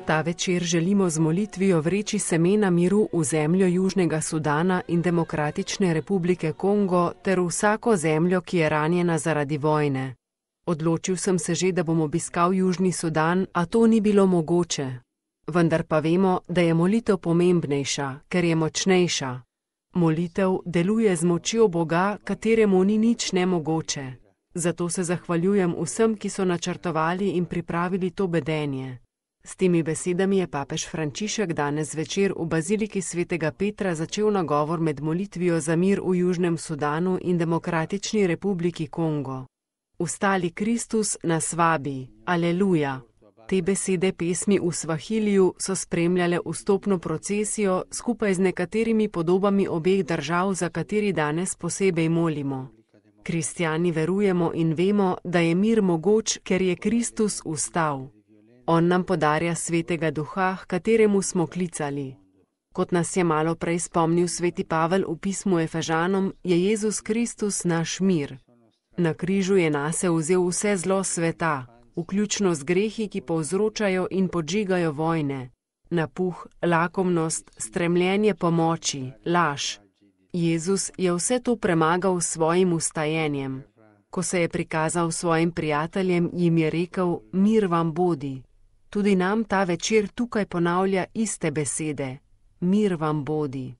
Ta večer želimo z molitvijo vreči semena miru v zemljo Južnega Sudana in Demokratične republike Kongo ter vsako zemljo, ki je ranjena zaradi vojne. Odločil sem se že, da bom obiskal Južni Sudan, a to ni bilo mogoče. Vendar pa vemo, da je molitev pomembnejša, ker je močnejša. Molitev deluje z močjo Boga, kateremu ni nič nemogoče. Zato se zahvaljujem vsem, ki so načrtovali in pripravili to bedenje. S temi besedami je papež Frančišek danes zvečer v baziliki svetega Petra začel nagovor med molitvijo za mir v Južnem Sudanu in Demokratični republiki Kongo. Vstali Kristus nas vabi, aleluja. Te besede pesmi v Svahiliju so spremljale vstopno procesijo skupaj z nekaterimi podobami obeh držav, za kateri danes posebej molimo. Kristjani verujemo in vemo, da je mir mogoč, ker je Kristus vstal. On nam podarja svetega duha, h kateremu smo klicali. Kot nas je malo prej spomnil sveti Pavel v pismu Efežanom, je Jezus Kristus naš mir. Na križu je nase vzel vse zlo sveta, vključno z grehi, ki povzročajo in podžigajo vojne, napuh, lakomnost, stremljenje po moči, laž. Jezus je vse to premagal s svojim vstajenjem. Ko se je prikazal svojim prijateljem, jim je rekel, mir vam bodi. Tudi nam ta večer tukaj ponavlja iste besede, mir vam bodi.